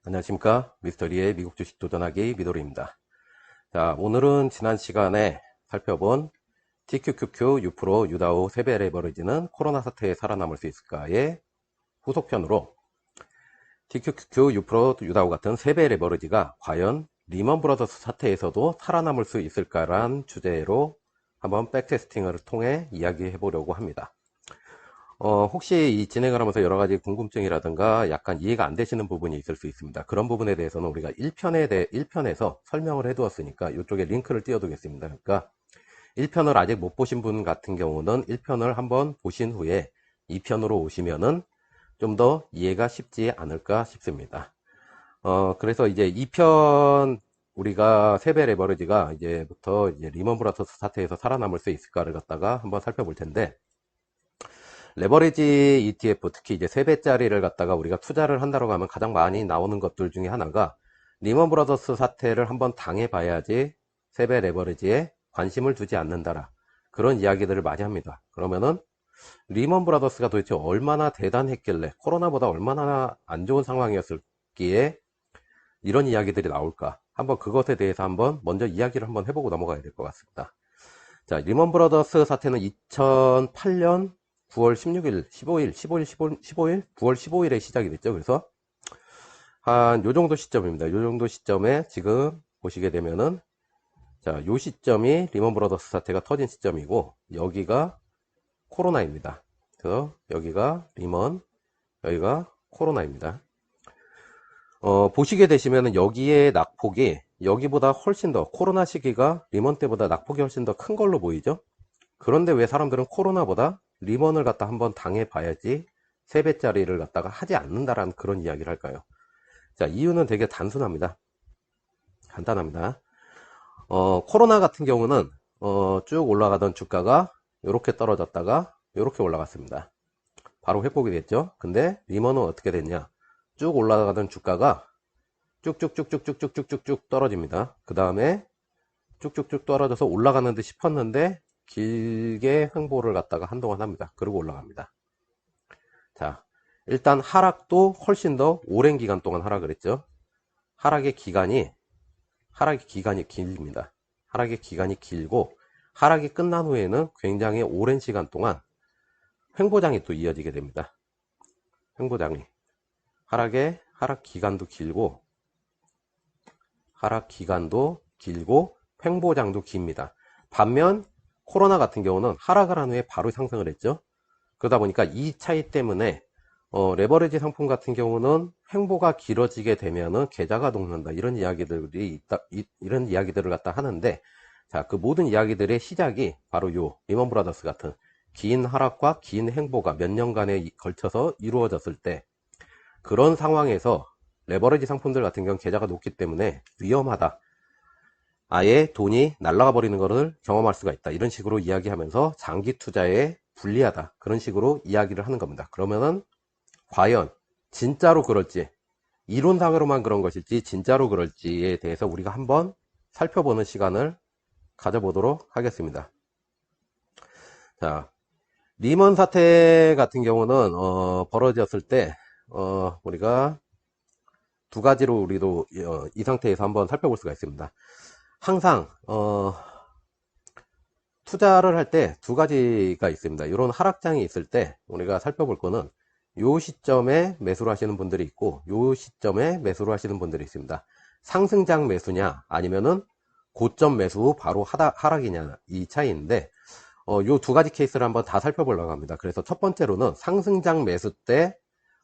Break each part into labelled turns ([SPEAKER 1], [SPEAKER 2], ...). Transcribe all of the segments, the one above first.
[SPEAKER 1] 안녕하십니까. 미스터리의 미국 주식 도전하기 미도리입니다. 자, 오늘은 지난 시간에 살펴본 TQQQ, 유프로, 유다오, 세배 레버리지는 코로나 사태에 살아남을 수 있을까의 후속편으로 TQQQ, 유프로, 유다오 같은 세배 레버리지가 과연 리먼 브라더스 사태에서도 살아남을 수 있을까란 주제로 한번 백테스팅을 통해 이야기해 보려고 합니다. 혹시 이 진행을 하면서 여러 가지 궁금증이라든가 약간 이해가 안 되시는 부분이 있을 수 있습니다. 그런 부분에 대해서는 우리가 1편에서 설명을 해 두었으니까 이쪽에 링크를 띄워 두겠습니다. 그러니까 1편을 아직 못 보신 분 같은 경우는 1편을 한번 보신 후에 2편으로 오시면은 좀 더 이해가 쉽지 않을까 싶습니다. 그래서 이제 2편 우리가 세배 레버리지가 이제부터 리먼 브라더스 사태에서 살아남을 수 있을까를 갖다가 한번 살펴볼 텐데, 레버리지 ETF, 특히 이제 3배짜리를 갖다가 우리가 투자를 한다고 하면 가장 많이 나오는 것들 중에 하나가 리먼 브라더스 사태를 한번 당해봐야지 3배 레버리지에 관심을 두지 않는다라, 그런 이야기들을 많이 합니다. 그러면은 리먼 브라더스가 도대체 얼마나 대단했길래, 코로나보다 얼마나 안 좋은 상황이었을기에 이런 이야기들이 나올까, 한번 그것에 대해서 한번 먼저 이야기를 한번 해보고 넘어가야 될 것 같습니다. 자, 리먼 브라더스 사태는 2008년 9월 16일, 15일, 9월 15일에 시작이 됐죠. 그래서 한 요 정도 시점입니다. 요 정도 시점에 지금 보시게 되면은, 자, 요 시점이 리먼 브라더스 사태가 터진 시점이고, 여기가 코로나입니다. 그래서 여기가 리먼, 여기가 코로나입니다. 보시게 되시면은 여기에 낙폭이 여기보다 훨씬 더, 코로나 시기가 리먼 때보다 낙폭이 훨씬 더 큰 걸로 보이죠. 그런데 왜 사람들은 코로나보다 리먼을 갖다 한번 당해봐야지 3배짜리를 갖다가 하지 않는다라는 그런 이야기를 할까요? 자, 이유는 되게 단순합니다. 간단합니다. 코로나 같은 경우는 쭉 올라가던 주가가 이렇게 떨어졌다가 이렇게 올라갔습니다. 바로 회복이 됐죠. 근데 리먼은 어떻게 됐냐? 쭉 올라가던 주가가 쭉쭉쭉쭉쭉쭉쭉쭉 떨어집니다. 그 다음에 쭉쭉쭉 떨어져서 올라가는 듯 싶었는데 길게 횡보를 갖다가 한동안 합니다. 그리고 올라갑니다. 자, 일단 하락도 훨씬 더 오랜 기간 동안 하락을 했죠. 하락의 기간이 길입니다. 하락의 기간이 길고, 하락이 끝난 후에는 굉장히 오랜 시간 동안 횡보장이 또 이어지게 됩니다. 횡보장이, 하락 기간도 길고, 횡보장도 깁니다. 반면 코로나 같은 경우는 하락을 한 후에 바로 상승을 했죠. 그러다 보니까 이 차이 때문에 레버리지 상품 같은 경우는 횡보가 길어지게 되면은 계좌가 녹는다, 이런 이야기들을 갖다 하는데, 자, 그 모든 이야기들의 시작이 바로 요 리먼 브라더스 같은 긴 하락과 긴 횡보가 몇 년간에 걸쳐서 이루어졌을 때, 그런 상황에서 레버리지 상품들 같은 경우는 계좌가 높기 때문에 위험하다, 아예 돈이 날아가 버리는 것을 경험할 수가 있다, 이런 식으로 이야기하면서 장기 투자에 불리하다, 그런 식으로 이야기를 하는 겁니다. 그러면은 과연 진짜로 그럴지, 이론상으로만 그런 것일지 진짜로 그럴지에 대해서 우리가 한번 살펴보는 시간을 가져보도록 하겠습니다. 자, 리먼 사태 같은 경우는 벌어졌을 때 우리가 두 가지로 우리도 이 상태에서 한번 살펴볼 수가 있습니다. 항상 투자를 할 때 두 가지가 있습니다. 이런 하락장이 있을 때 우리가 살펴볼 거는 요 시점에 매수를 하시는 분들이 있고, 요 시점에 매수를 하시는 분들이 있습니다. 상승장 매수냐 아니면은 고점 매수 후 바로 하락이냐, 이 차이인데, 요 두 가지 케이스를 한번 다 살펴보려고 합니다. 그래서 첫 번째로는 상승장 매수 때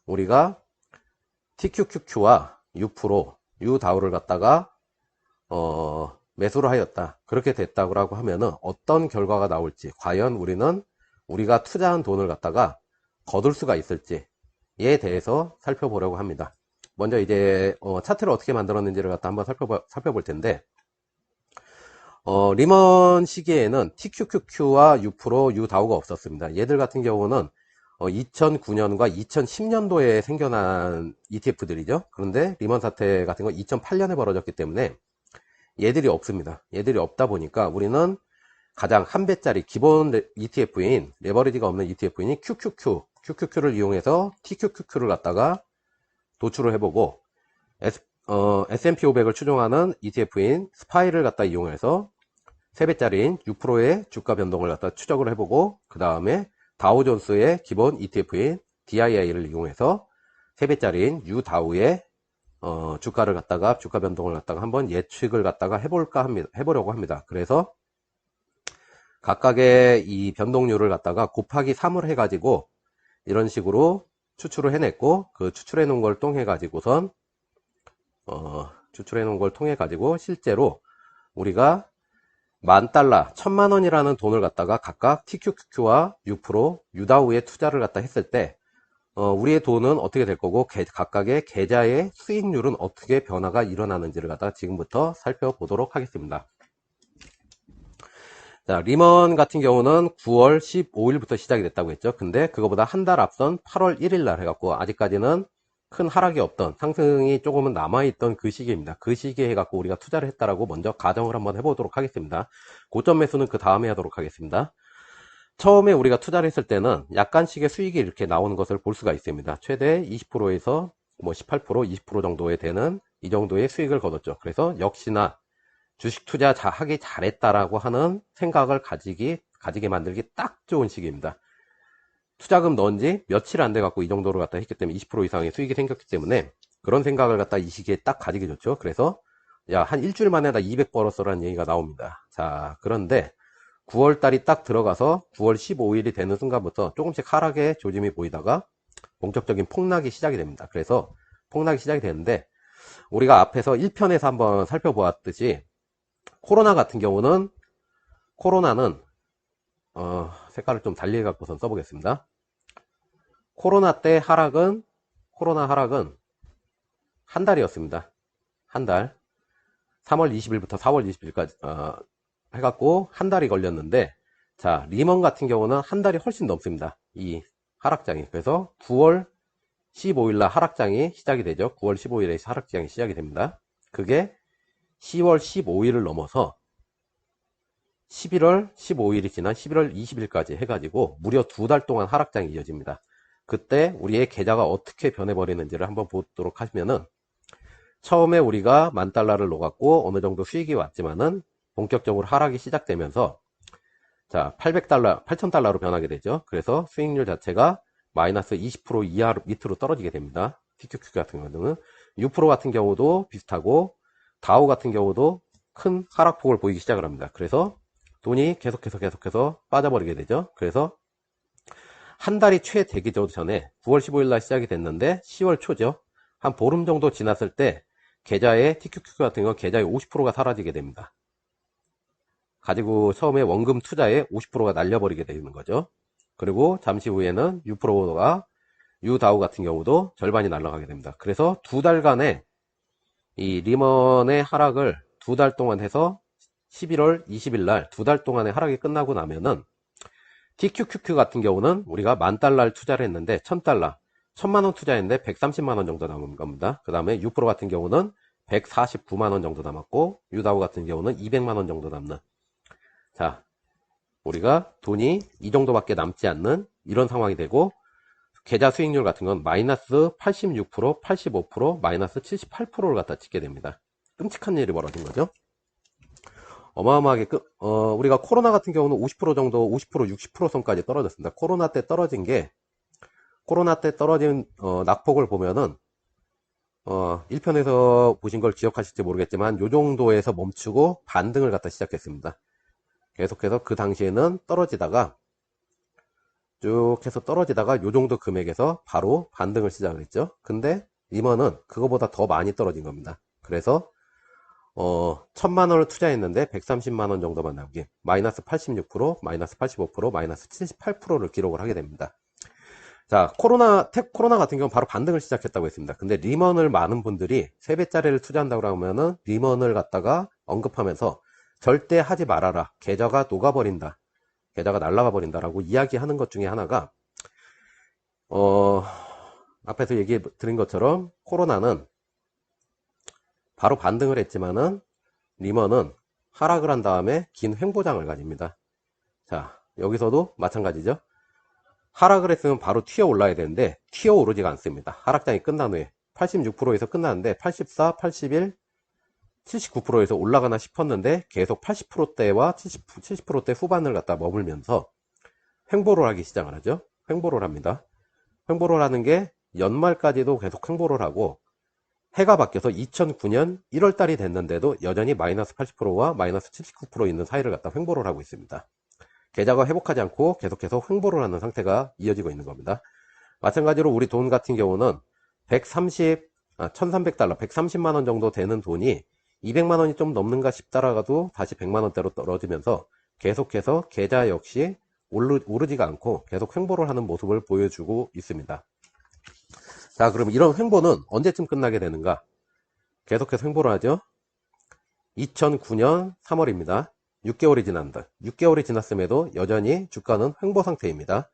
[SPEAKER 1] 우리가 TQQQ와 U 유다우를 갖다가 매수를 하였다, 그렇게 됐다고 하면은 어떤 결과가 나올지, 과연 우리가 투자한 돈을 갖다가 거둘 수가 있을지에 대해서 살펴보려고 합니다. 먼저 이제 차트를 어떻게 만들었는지를 갖다 한번 살펴볼 텐데, 리먼 시기에는 TQQQ와 U 유다우가 없었습니다. 얘들 같은 경우는 2009년과 2010년도에 생겨난 ETF들이죠. 그런데 리먼 사태 같은 건 2008년에 벌어졌기 때문에 얘들이 없습니다. 얘들이 없다 보니까 우리는 가장 한 배짜리 기본 ETF인, 레버리지가 없는 ETF인 QQQ를 이용해서 TQQQ를 갖다가 도출을 해보고, S&P 500을 추종하는 ETF인 스파이를 갖다 이용해서 3배짜리인 6%의 주가 변동을 갖다 추적을 해보고, 그 다음에 다우존스의 기본 ETF인 DII를 이용해서 3배짜리인 유다우의 주가를 갖다가, 주가 변동을 갖다가 한번 예측을 갖다가 해보려고 합니다. 그래서 각각의 이 변동률을 갖다가 곱하기 3을 해가지고 이런 식으로 추출을 해냈고, 그 추출해 놓은 걸 통해 가지고선 실제로 우리가 $10,000, 1,000,000원이라는 돈을 갖다가 각각 TQQQ와 6%, 유다우에 투자를 갖다 했을 때 우리의 돈은 어떻게 될 거고, 각각의 계좌의 수익률은 어떻게 변화가 일어나는지를 갖다가 지금부터 살펴보도록 하겠습니다. 자, 리먼 같은 경우는 9월 15일부터 시작이 됐다고 했죠. 근데 그거보다 한 달 앞선 8월 1일 날 해갖고 아직까지는 큰 하락이 없던, 상승이 조금은 남아있던 그 시기입니다. 그 시기에 해갖고 우리가 투자를 했다라고 먼저 가정을 한번 해보도록 하겠습니다. 고점 매수는 그 다음에 하도록 하겠습니다. 처음에 우리가 투자를 했을 때는 약간씩의 수익이 이렇게 나오는 것을 볼 수가 있습니다. 최대 20%에서 뭐 18%, 20% 정도에 되는 이 정도의 수익을 거뒀죠. 그래서 역시나 주식 투자 하기 잘했다라고 하는 생각을 가지게 만들기 딱 좋은 시기입니다. 투자금 넣은 지 며칠 안 돼 갖고 이 정도로 갖다 했기 때문에 20% 이상의 수익이 생겼기 때문에 그런 생각을 갖다 이 시기에 딱 가지기 좋죠. 그래서 야, 한 일주일 만에 나 200 벌었어라는 얘기가 나옵니다. 자, 그런데 9월 달이 딱 들어가서 9월 15일이 되는 순간부터 조금씩 하락의 조짐이 보이다가 본격적인 폭락이 시작이 됩니다. 그래서 폭락이 시작이 되는데, 우리가 앞에서 1편에서 한번 살펴보았듯이 코로나 같은 경우는, 코로나는 색깔을 좀 달리 해갖고선 써보겠습니다. 코로나 하락은 한 달이었습니다. 한 달. 3월 20일부터 4월 20일까지 해갖고 한 달이 걸렸는데, 자, 리먼 같은 경우는 한 달이 훨씬 넘습니다. 이 하락장이. 그래서 9월 15일날 하락장이 시작이 되죠. 9월 15일에 하락장이 시작이 됩니다. 그게 10월 15일을 넘어서 11월 15일이 지난 11월 20일까지 해가지고 무려 2달 동안 하락장이 이어집니다. 그때 우리의 계좌가 어떻게 변해버리는지를 한번 보도록 하시면은, 처음에 우리가 $10,000를 넣어갖고 어느 정도 수익이 왔지만은 본격적으로 하락이 시작되면서, 자, $8,000로 변하게 되죠. 그래서 수익률 자체가 마이너스 20% 이하 밑으로 떨어지게 됩니다. TQQ 같은 경우는 6% 같은 경우도 비슷하고, 다우 같은 경우도 큰 하락폭을 보이기 시작을 합니다. 그래서 돈이 계속해서 빠져버리게 되죠. 그래서 한 달이 채 되기 전에 9월 15일 날 시작이 됐는데 10월 초죠. 한 보름 정도 지났을 때 계좌의 TQQ 같은 경우 계좌의 50%가 사라지게 됩니다. 가지고 처음에 원금 투자의 50%가 날려버리게 되는 거죠. 그리고 잠시 후에는 6%가 유다우 같은 경우도 절반이 날아가게 됩니다. 그래서 2달간의 이 리먼의 하락을 2달 동안 해서 11월 20일 날 2달 동안의 하락이 끝나고 나면은, TQQQ 같은 경우는 우리가 $10,000를 투자를 했는데 1,000달러, 1,000만원 투자했는데 130만원 정도 남은 겁니다. 그 다음에 6% 같은 경우는 149만원 정도 남았고, 유다우 같은 경우는 200만원 정도 남는, 자, 우리가 돈이 이 정도밖에 남지 않는 이런 상황이 되고, 계좌 수익률 같은 건 마이너스 86%, 85%, 마이너스 78%를 갖다 찍게 됩니다. 끔찍한 일이 벌어진 거죠. 어마어마하게 우리가 코로나 같은 경우는 50% 정도, 50%, 60% 선까지 떨어졌습니다. 코로나 때 떨어진 낙폭을 보면은 1편에서 보신 걸 기억하실지 모르겠지만 요 정도에서 멈추고 반등을 갖다 시작했습니다. 계속해서 그 당시에는 쭉 해서 떨어지다가 요 정도 금액에서 바로 반등을 시작을 했죠. 근데 리먼은 그거보다 더 많이 떨어진 겁니다. 그래서 1,000만원을 투자했는데 130만원 정도만 나오기, 마이너스 86%, 마이너스 85%, 마이너스 78%를 기록을 하게 됩니다. 자, 코로나 같은 경우는 바로 반등을 시작했다고 했습니다. 근데 리먼을 많은 분들이 3배짜리를 투자한다고 하면은 리먼을 갖다가 언급하면서 절대 하지 말아라, 계좌가 녹아버린다, 계좌가 날아가 버린다라고 이야기하는 것 중에 하나가, 앞에서 얘기 드린 것처럼 코로나는 바로 반등을 했지만은 리먼은 하락을 한 다음에 긴 횡보장을 가집니다. 자, 여기서도 마찬가지죠. 하락을 했으면 바로 튀어 올라야 되는데 튀어 오르지가 않습니다. 하락장이 끝난 후에 86%에서 끝났는데 84, 81, 79%에서 올라가나 싶었는데 계속 80%대와 70%대 후반을 갖다 머물면서 횡보를 하기 시작을 하죠. 횡보를 합니다. 횡보를 하는 게 연말까지도 계속 횡보를 하고 해가 바뀌어서 2009년 1월달이 됐는데도 여전히 마이너스 80%와 마이너스 79% 있는 사이를 갖다 횡보를 하고 있습니다. 계좌가 회복하지 않고 계속해서 횡보를 하는 상태가 이어지고 있는 겁니다. 마찬가지로 우리 돈 같은 경우는 1300달러, 130만원 정도 되는 돈이 200만원이 좀 넘는가 싶다라도 다시 100만원대로 떨어지면서 계속해서 계좌 역시 오르지가 않고 계속 횡보를 하는 모습을 보여주고 있습니다. 자, 그럼 이런 횡보는 언제쯤 끝나게 되는가? 계속해서 횡보를 하죠. 2009년 3월입니다. 6개월이 지난다. 6개월이 지났음에도 여전히 주가는 횡보 상태입니다.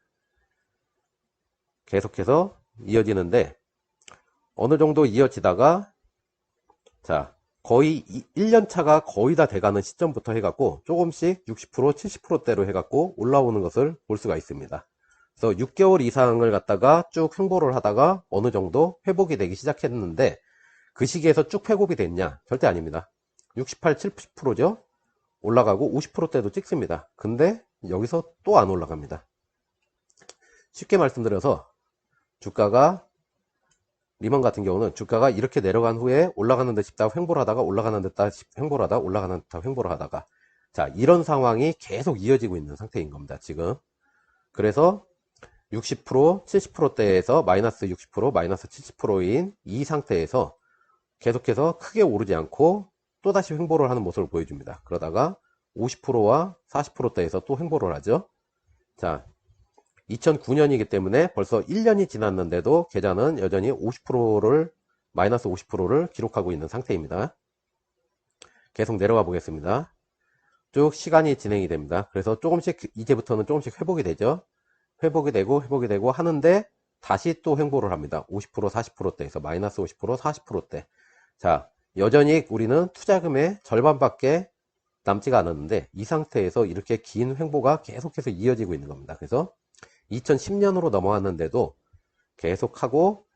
[SPEAKER 1] 계속해서 이어지는데 어느 정도 이어지다가 자, 거의 1년차가 거의 다 돼가는 시점부터 해갖고 조금씩 60%, 70%대로 해갖고 올라오는 것을 볼 수가 있습니다. 그래서 6개월 이상을 갖다가 쭉 횡보를 하다가 어느 정도 회복이 되기 시작했는데 그 시기에서 쭉 회복이 됐냐? 절대 아닙니다. 68, 70%죠? 올라가고 50%대도 찍습니다. 근데 여기서 또 안 올라갑니다. 쉽게 말씀드려서 주가가 리먼 같은 경우는 주가가 이렇게 내려간 후에 올라가는 듯 싶다가 횡보를 하다가 올라가는 듯 횡보를 하다가 올라가는 듯 횡보를 하다가 자, 이런 상황이 계속 이어지고 있는 상태인 겁니다. 지금 그래서 60%, 70%대에서 마이너스 60%, 마이너스 70%인 이 상태에서 계속해서 크게 오르지 않고 또다시 횡보를 하는 모습을 보여줍니다. 그러다가 50%와 40%대에서 또 횡보를 하죠. 자, 2009년이기 때문에 벌써 1년이 지났는데도 계좌는 여전히 50%를 마이너스 50%를 기록하고 있는 상태입니다. 계속 내려가 보겠습니다. 쭉 시간이 진행이 됩니다. 그래서 조금씩 이제부터는 조금씩 회복이 되죠. 회복이 되고 하는데 다시 또 횡보를 합니다. 50%, 40%대에서 마이너스 50%, 40%대. 자, 여전히 우리는 투자금의 절반밖에 남지가 않았는데 이 상태에서 이렇게 긴 횡보가 계속해서 이어지고 있는 겁니다. 그래서 2010년으로 넘어왔는데도 계속하고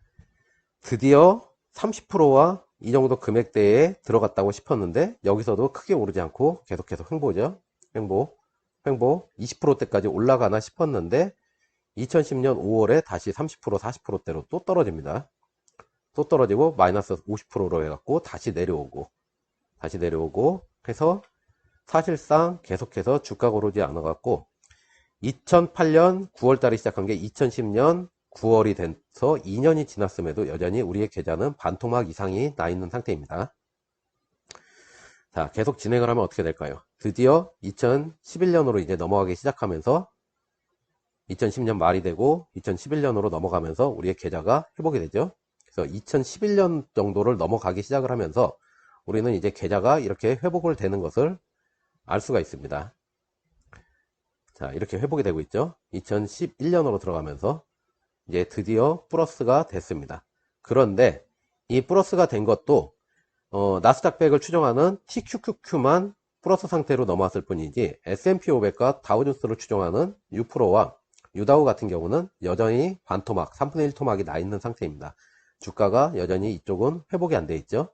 [SPEAKER 1] 드디어 30%와 이 정도 금액대에 들어갔다고 싶었는데 여기서도 크게 오르지 않고 계속해서 횡보죠. 횡보 20%대까지 올라가나 싶었는데 2010년 5월에 다시 30%, 40%대로 또 떨어집니다. 또 떨어지고 마이너스 50%로 해갖고 다시 내려오고 해서 사실상 계속해서 주가가 오르지 않아갖고 2008년 9월달에 시작한 게 2010년 9월이 돼서 2년이 지났음에도 여전히 우리의 계좌는 반토막 이상이 나 있는 상태입니다. 자, 계속 진행을 하면 어떻게 될까요? 드디어 2011년으로 이제 넘어가기 시작하면서 2010년 말이 되고 2011년으로 넘어가면서 우리의 계좌가 회복이 되죠. 그래서 2011년 정도를 넘어가기 시작을 하면서 우리는 이제 계좌가 이렇게 회복을 되는 것을 알 수가 있습니다. 자, 이렇게 회복이 되고 있죠. 2011년으로 들어가면서 이제 드디어 플러스가 됐습니다. 그런데 이 플러스가 된 것도 나스닥 100을 추정하는 TQQQ만 플러스 상태로 넘어왔을 뿐이지 S&P 500과 다우존스를 추정하는 U+와 유다우 같은 경우는 여전히 반토막, 3분의 1 토막이 나 있는 상태입니다. 주가가 여전히 이쪽은 회복이 안 돼 있죠.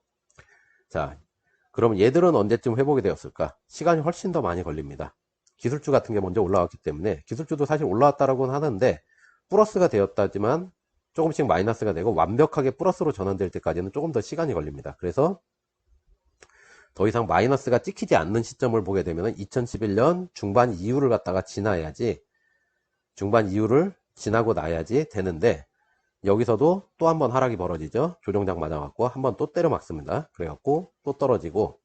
[SPEAKER 1] 자, 그럼 얘들은 언제쯤 회복이 되었을까? 시간이 훨씬 더 많이 걸립니다. 기술주 같은 게 먼저 올라왔기 때문에 기술주도 사실 올라왔다라고는 하는데 플러스가 되었다지만 조금씩 마이너스가 되고 완벽하게 플러스로 전환될 때까지는 조금 더 시간이 걸립니다. 그래서 더 이상 마이너스가 찍히지 않는 시점을 보게 되면 2011년 중반 이후를 갖다가 중반 이후를 지나고 나야지 되는데 여기서도 또 한번 하락이 벌어지죠. 조정장 맞아갖고 한번 또 때려 맞습니다. 그래갖고 또 떨어지고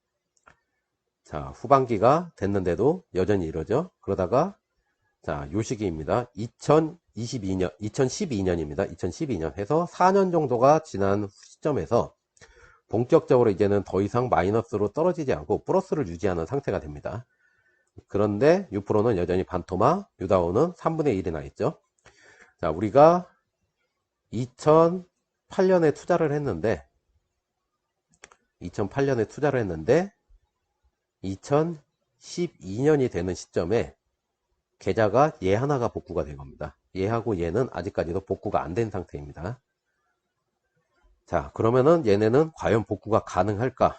[SPEAKER 1] 자, 후반기가 됐는데도 여전히 이러죠. 그러다가 자, 요 시기입니다. 2012년입니다. 2012년 해서 4년 정도가 지난 시점에서 본격적으로 이제는 더 이상 마이너스로 떨어지지 않고 플러스를 유지하는 상태가 됩니다. 그런데 U+는 여전히 반토막, 유다우는 3분의 1이 나 있죠. 자, 우리가 2008년에 투자를 했는데 2012년이 되는 시점에 계좌가 얘 하나가 복구가 된 겁니다. 얘하고 얘는 아직까지도 복구가 안 된 상태입니다. 자, 그러면은 얘네는 과연 복구가 가능할까?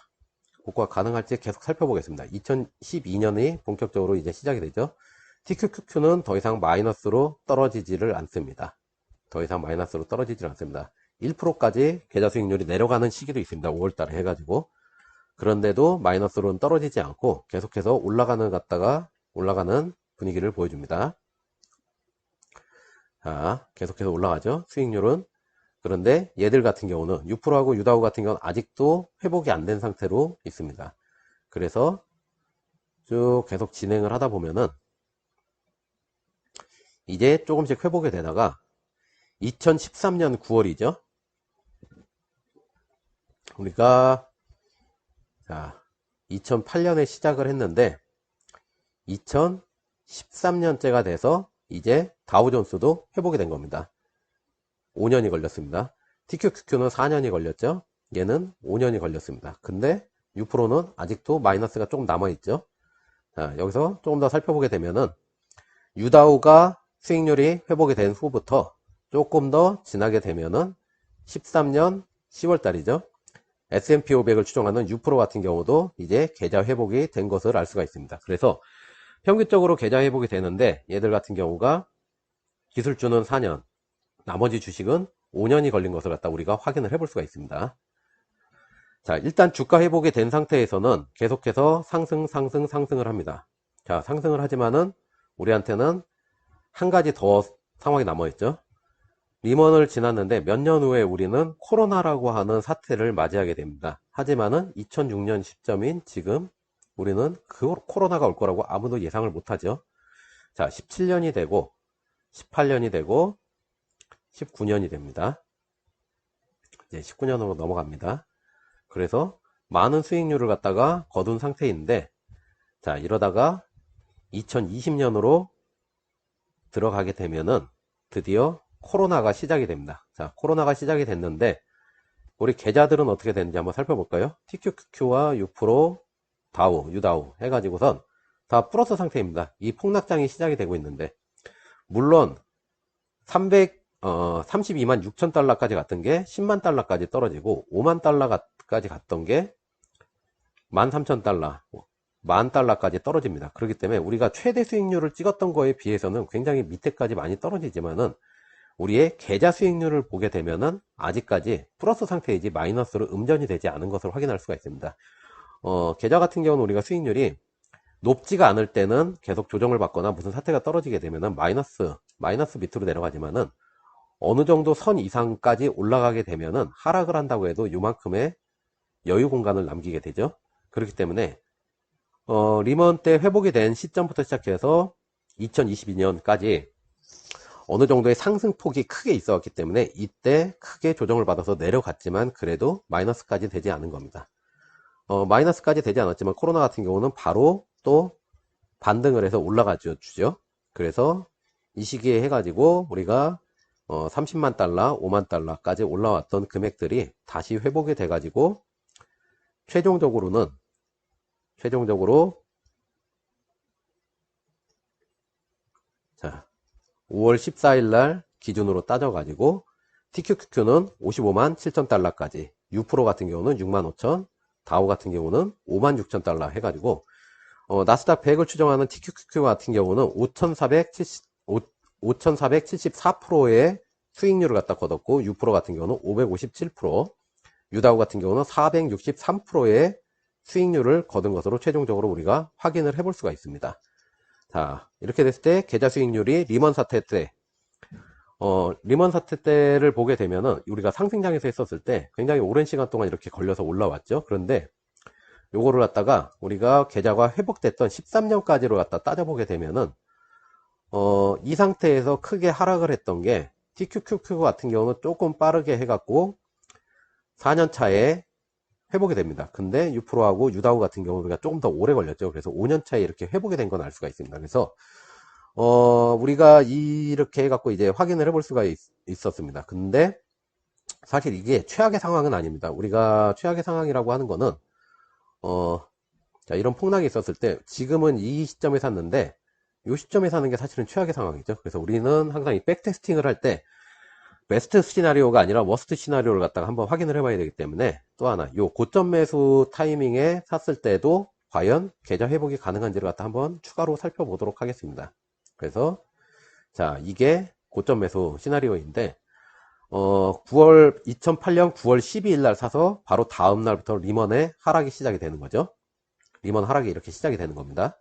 [SPEAKER 1] 복구가 가능할지 계속 살펴보겠습니다. 2012년이 본격적으로 이제 시작이 되죠. TQQQ는 더 이상 마이너스로 떨어지지를 않습니다. 더 이상 마이너스로 떨어지질 않습니다. 1%까지 계좌 수익률이 내려가는 시기도 있습니다. 5월달에 해가지고. 그런데도 마이너스로는 떨어지지 않고 계속해서 올라가는 분위기를 보여줍니다. 자, 계속해서 올라가죠. 수익률은. 그런데 얘들 같은 경우는 유프로하고 유다우 같은 경우는 아직도 회복이 안 된 상태로 있습니다. 그래서 쭉 계속 진행을 하다 보면은 이제 조금씩 회복이 되다가 2013년 9월이죠. 우리가 자 2008년에 시작을 했는데 2013년째가 돼서 이제 다우존스도 회복이 된 겁니다. 5년이 걸렸습니다. TQQQ는 4년이 걸렸죠. 얘는 5년이 걸렸습니다. 근데 유프로는 아직도 마이너스가 조금 남아있죠. 자, 여기서 조금 더 살펴보게 되면은 유다우가 수익률이 회복이 된 후부터 조금 더 지나게 되면은 13년 10월 달이죠. S&P 500을 추종하는 유프로 같은 경우도 이제 계좌 회복이 된 것을 알 수가 있습니다. 그래서 평균적으로 계좌 회복이 되는데 얘들 같은 경우가 기술주는 4년, 나머지 주식은 5년이 걸린 것을 갖다 우리가 확인을 해볼 수가 있습니다. 자, 일단 주가 회복이 된 상태에서는 계속해서 상승을 합니다. 자, 상승을 하지만은 우리한테는 한 가지 더 상황이 남아있죠. 리먼을 지났는데 몇 년 후에 우리는 코로나라고 하는 사태를 맞이하게 됩니다. 하지만은 2006년 시점인 지금 우리는 그 코로나가 올 거라고 아무도 예상을 못하죠. 자, 17년이 되고 18년이 되고 19년이 됩니다. 이제 19년으로 넘어갑니다. 그래서 많은 수익률을 갖다가 거둔 상태인데, 자, 이러다가 2020년으로 들어가게 되면은 드디어 코로나가 시작이 됩니다. 자, 코로나가 시작이 됐는데 우리 계좌들은 어떻게 되는지 한번 살펴볼까요? TQQQ와 유프로, 다우, 유다우 해가지고선 다 플러스 상태입니다. 이 폭락장이 시작이 되고 있는데, 물론 32만 6천 달러까지 갔던 게 10만 달러까지 떨어지고 5만 달러까지 갔던 게 13,000달러, 10,000달러까지 떨어집니다. 그렇기 때문에 우리가 최대 수익률을 찍었던 거에 비해서는 굉장히 밑에까지 많이 떨어지지만은 우리의 계좌 수익률을 보게 되면은 아직까지 플러스 상태이지 마이너스로 음전이 되지 않은 것을 확인할 수가 있습니다. 계좌 같은 경우는 우리가 수익률이 높지가 않을 때는 계속 조정을 받거나 무슨 사태가 떨어지게 되면은 마이너스 밑으로 내려가지만은 어느 정도 선 이상까지 올라가게 되면은 하락을 한다고 해도 이만큼의 여유 공간을 남기게 되죠. 그렇기 때문에 리먼 때 회복이 된 시점부터 시작해서 2022년까지 어느 정도의 상승폭이 크게 있었기 때문에 이때 크게 조정을 받아서 내려갔지만 그래도 마이너스까지 되지 않은 겁니다. 마이너스까지 되지 않았지만 코로나 같은 경우는 바로 또 반등을 해서 올라가주죠. 그래서 이 시기에 해가지고 우리가 30만 달러, 5만 달러까지 올라왔던 금액들이 다시 회복이 돼가지고 최종적으로 자 5월 14일 날 기준으로 따져가지고 TQQQ는 55만 7천 달러까지, 유프로 같은 경우는 6만 5천, 다우 같은 경우는 5만 6천 달러 해가지고 나스닥 100을 추정하는 TQQQ 같은 경우는 5,474%의 수익률을 갖다 거뒀고, 유프로 같은 경우는 557%, 유다우 같은 경우는 463%의 수익률을 거둔 것으로 최종적으로 우리가 확인을 해볼 수가 있습니다. 자, 이렇게 됐을 때 계좌 수익률이 리먼 사태 때를 보게 되면은 우리가 상승장에서 했었을 때 굉장히 오랜 시간 동안 이렇게 걸려서 올라왔죠. 그런데 요거를 갖다가 우리가 계좌가 회복됐던 13년까지로 갖다 따져보게 되면은 이 상태에서 크게 하락을 했던 게 TQQQ 같은 경우는 조금 빠르게 해갖고 4년 차에 회복이 됩니다. 근데 유프로하고 유다우 같은 경우 우리가 조금 더 오래 걸렸죠. 그래서 5년 차에 이렇게 회복이 된 건 알 수가 있습니다. 그래서 우리가 이렇게 해갖고 이제 확인을 해볼 수가 있었습니다. 근데 사실 이게 최악의 상황은 아닙니다. 우리가 최악의 상황이라고 하는 거는 자, 이런 폭락이 있었을 때 지금은 이 시점에 샀는데 이 시점에 사는 게 사실은 최악의 상황이죠. 그래서 우리는 항상 이 백테스팅을 할 때 베스트 시나리오가 아니라 워스트 시나리오를 갖다가 한번 확인을 해봐야 되기 때문에, 또 하나 요 고점 매수 타이밍에 샀을 때도 과연 계좌 회복이 가능한지를 갖다 한번 추가로 살펴보도록 하겠습니다. 그래서 자, 이게 고점 매수 시나리오인데 2008년 9월 12일 날 사서 바로 다음 날부터 리먼의 하락이 시작이 되는 거죠. 리먼 하락이 이렇게 시작이 되는 겁니다.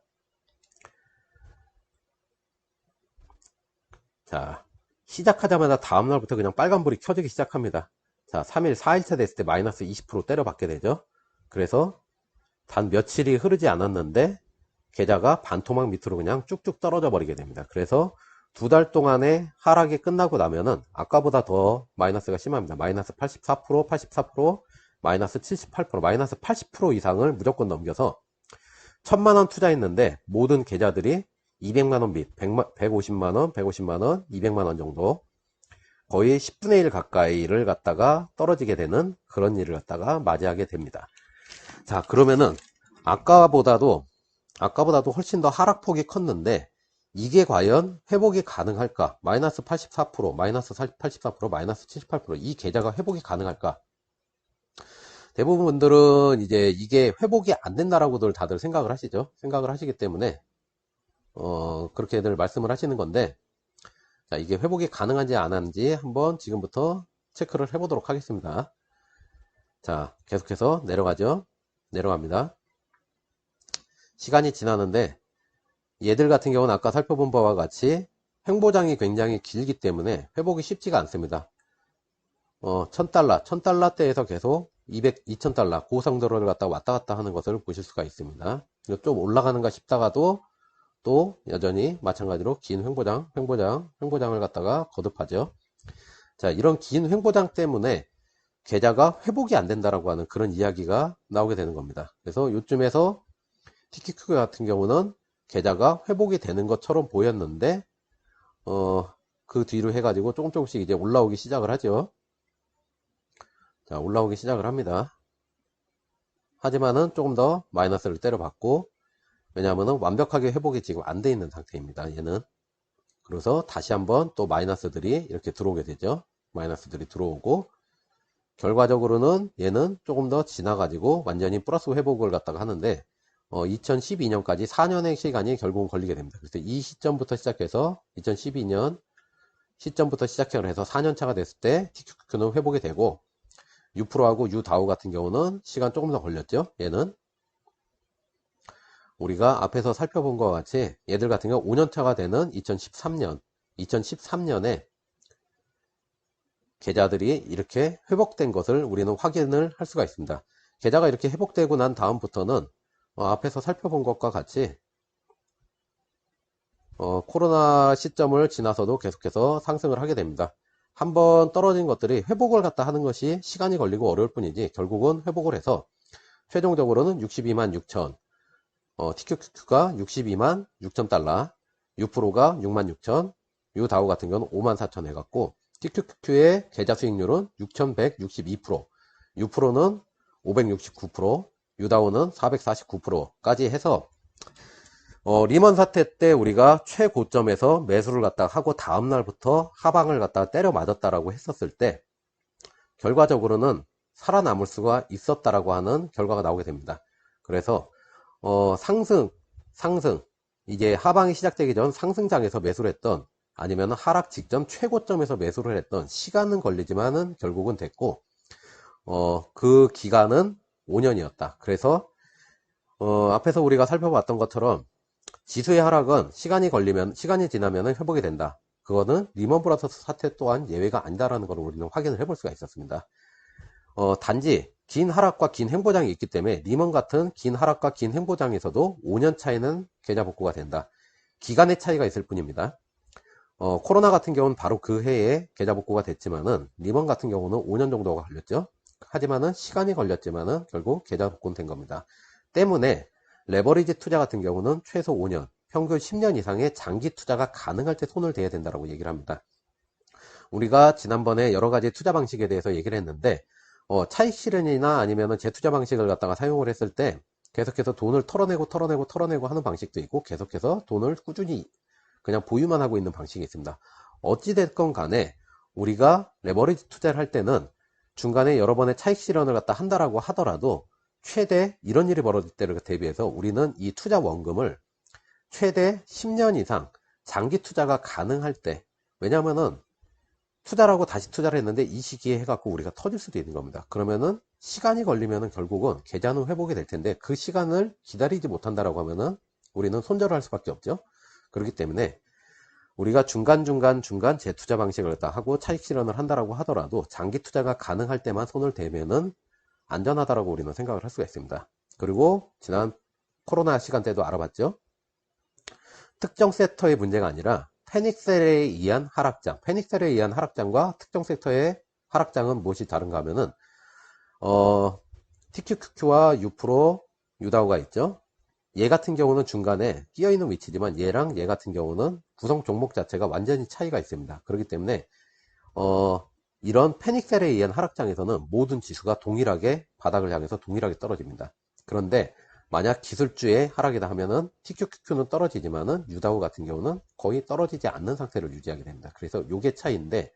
[SPEAKER 1] 자, 시작하자마자 다음날부터 그냥 빨간불이 켜지기 시작합니다. 자, 3일, 4일차 됐을 때 마이너스 20% 때려받게 되죠. 그래서 단 며칠이 흐르지 않았는데 계좌가 반토막 밑으로 그냥 쭉쭉 떨어져 버리게 됩니다. 그래서 두 달 동안의 하락이 끝나고 나면은 아까보다 더 마이너스가 심합니다. 마이너스 84%, 84%, 마이너스 78%, 마이너스 80% 이상을 무조건 넘겨서 1000만원 투자했는데 모든 계좌들이 200만원 빚, 150만원, 150만원, 200만원 정도 거의 10분의 1 가까이를 갖다가 떨어지게 되는 그런 일을 갖다가 맞이하게 됩니다. 자, 그러면은 아까보다도 훨씬 더 하락폭이 컸는데 이게 과연 회복이 가능할까? 마이너스 84%, 마이너스 84%, 마이너스 78%이 계좌가 회복이 가능할까? 대부분 분들은 이제 이게 회복이 안 된다라고들 다들 생각을 하시죠. 생각을 하시기 때문에 그렇게들 말씀을 하시는 건데, 자, 이게 회복이 가능한지 안 하는지 한번 지금부터 체크를 해보도록 하겠습니다. 자, 계속해서 내려가죠. 내려갑니다. 시간이 지나는데 얘들 같은 경우는 아까 살펴본 바와 같이 횡보장이 굉장히 길기 때문에 회복이 쉽지가 않습니다. 1000달러대에서 계속 2000달러 고성도를 갖다가 왔다 갔다 하는 것을 보실 수가 있습니다. 좀 올라가는가 싶다가도 또 여전히 마찬가지로 긴 횡보장을 갖다가 거듭하죠. 자, 이런 긴 횡보장 때문에 계좌가 회복이 안 된다라고 하는 그런 이야기가 나오게 되는 겁니다. 그래서 요쯤에서 TQQ 같은 경우는 계좌가 회복이 되는 것처럼 보였는데 그 뒤로 해가지고 조금씩 이제 올라오기 시작을 하죠. 자, 올라오기 시작을 합니다. 하지만은 조금 더 마이너스를 때려받고, 왜냐하면 완벽하게 회복이 지금 안 돼 있는 상태입니다. 얘는. 그래서 다시 한번 또 마이너스들이 이렇게 들어오게 되죠. 마이너스들이 들어오고, 결과적으로는 얘는 조금 더 지나가지고 완전히 플러스 회복을 갖다가 하는데 2012년까지 4년의 시간이 결국은 걸리게 됩니다. 그래서 이 시점부터 시작해서 2012년 시점부터 시작해서 4년차가 됐을 때 TQQ는 회복이 되고, U-프로하고 U-다우 같은 경우는 시간 조금 더 걸렸죠. 얘는 우리가 앞에서 살펴본 것과 같이 얘들 같은 경우 5년차가 되는 2013년에 계좌들이 이렇게 회복된 것을 우리는 확인을 할 수가 있습니다. 계좌가 이렇게 회복되고 난 다음부터는 앞에서 살펴본 것과 같이 코로나 시점을 지나서도 계속해서 상승을 하게 됩니다. 한번 떨어진 것들이 회복을 갖다 하는 것이 시간이 걸리고 어려울 뿐이지 결국은 회복을 해서 최종적으로는 62만 6천, TQQ가 62만 6천 달러, U-프로가 6만 6천, U-다우 같은 경우는 5만 4천 해갖고 TQQ의 계좌 수익률은 6162%, U-프로는 569%, U-다우는 449%까지 해서 리먼 사태 때 우리가 최고점에서 매수를 갖다가 하고 다음날부터 하방을 갖다가 때려 맞았다라고 했었을 때 결과적으로는 살아남을 수가 있었다라고 하는 결과가 나오게 됩니다. 그래서 상승 이제 하방이 시작되기 전 상승장에서 매수를 했던, 아니면 하락 직전 최고점에서 매수를 했던, 시간은 걸리지만은 결국은 됐고 그 기간은 5년이었다. 그래서 앞에서 우리가 살펴봤던 것처럼 지수의 하락은 시간이 지나면 회복이 된다. 그거는 리먼 브라더스 사태 또한 예외가 아니다라는 걸 우리는 확인을 해볼 수가 있었습니다. 단지 긴 하락과 긴 횡보장이 있기 때문에 리먼 같은 긴 하락과 긴 횡보장에서도 5년 차에는 계좌 복구가 된다. 기간의 차이가 있을 뿐입니다. 코로나 같은 경우는 바로 그 해에 계좌 복구가 됐지만은 리먼 같은 경우는 5년 정도가 걸렸죠. 하지만은 시간이 걸렸지만은 결국 계좌 복구는 된 겁니다. 때문에 레버리지 투자 같은 경우는 최소 5년, 평균 10년 이상의 장기 투자가 가능할 때 손을 대야 된다고 얘기를 합니다. 우리가 지난번에 여러 가지 투자 방식에 대해서 얘기를 했는데 차익 실현이나 아니면 재투자 방식을 갖다가 사용을 했을 때 계속해서 돈을 털어내고 하는 방식도 있고, 계속해서 돈을 꾸준히 그냥 보유만 하고 있는 방식이 있습니다. 어찌됐건 간에 우리가 레버리지 투자를 할 때는 중간에 여러 번의 차익 실현을 갖다 한다라고 하더라도 최대 이런 일이 벌어질 때를 대비해서 우리는 이 투자 원금을 최대 10년 이상 장기 투자가 가능할 때, 왜냐면은 투자라고 다시 투자를 했는데 이 시기에 해갖고 우리가 터질 수도 있는 겁니다. 그러면은 시간이 걸리면은 결국은 계좌 는 회복이 될 텐데 그 시간을 기다리지 못한다라고 하면은 우리는 손절을 할 수밖에 없죠. 그렇기 때문에 우리가 중간중간 재투자 방식을 갖다 하고 차익 실현을 한다라고 하더라도 장기 투자가 가능할 때만 손을 대면은 안전하다라고 우리는 생각을 할 수가 있습니다. 그리고 지난 코로나 시간 때도 알아봤죠. 특정 섹터의 문제가 아니라 패닉셀에 의한 하락장, 패닉셀에 의한 하락장과 특정 섹터의 하락장은 무엇이 다른가 하면은 TQQQ와 U-프로, 유다오가 있죠. 얘 같은 경우는 중간에 끼어있는 위치지만 얘랑 얘 같은 경우는 구성 종목 자체가 완전히 차이가 있습니다. 그렇기 때문에 이런 패닉셀에 의한 하락장에서는 모든 지수가 동일하게 바닥을 향해서 동일하게 떨어집니다. 그런데 만약 기술주의 하락이다 하면은 TQQQ는 떨어지지만은 유다오 같은 경우는 거의 떨어지지 않는 상태를 유지하게 됩니다. 그래서 요게 차이인데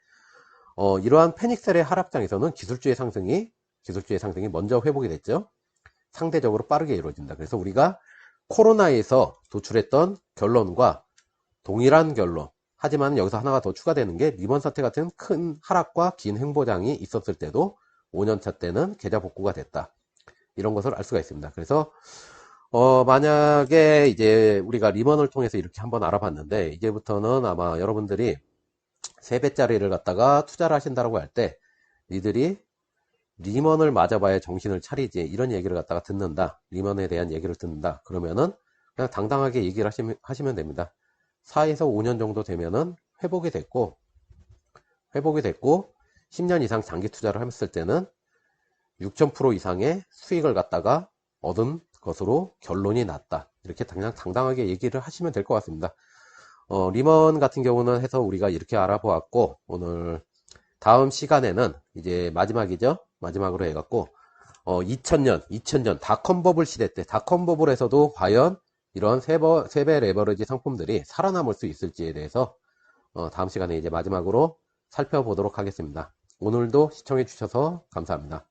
[SPEAKER 1] 이러한 패닉셀의 하락장에서는 기술주의 상승이 먼저 회복이 됐죠. 상대적으로 빠르게 이루어진다. 그래서 우리가 코로나에서 도출했던 결론과 동일한 결론, 하지만 여기서 하나가 더 추가되는 게 리먼 사태 같은 큰 하락과 긴 횡보장이 있었을 때도 5년차 때는 계좌 복구가 됐다. 이런 것을 알 수가 있습니다. 그래서 만약에 이제 우리가 리먼을 통해서 이렇게 한번 알아봤는데 이제부터는 아마 여러분들이 3배짜리를 갖다가 투자를 하신다고 할 때 니들이 리먼을 맞아봐야 정신을 차리지 이런 얘기를 갖다가 듣는다, 리먼에 대한 얘기를 듣는다 그러면은 그냥 당당하게 얘기를 하시면 됩니다. 4에서 5년 정도 되면은 회복이 됐고 10년 이상 장기 투자를 했을 때는 6000% 이상의 수익을 갖다가 얻은 것으로 결론이 났다. 이렇게 그냥 당당하게 얘기를 하시면 될 것 같습니다. 리먼 같은 경우는 해서 우리가 이렇게 알아보았고, 오늘 다음 시간에는 이제 마지막이죠. 마지막으로 해갖고 2000년 닷컴 버블 시대 때 닷컴 버블에서도 과연 이런 3배 레버리지 상품들이 살아남을 수 있을지에 대해서 다음 시간에 이제 마지막으로 살펴보도록 하겠습니다. 오늘도 시청해 주셔서 감사합니다.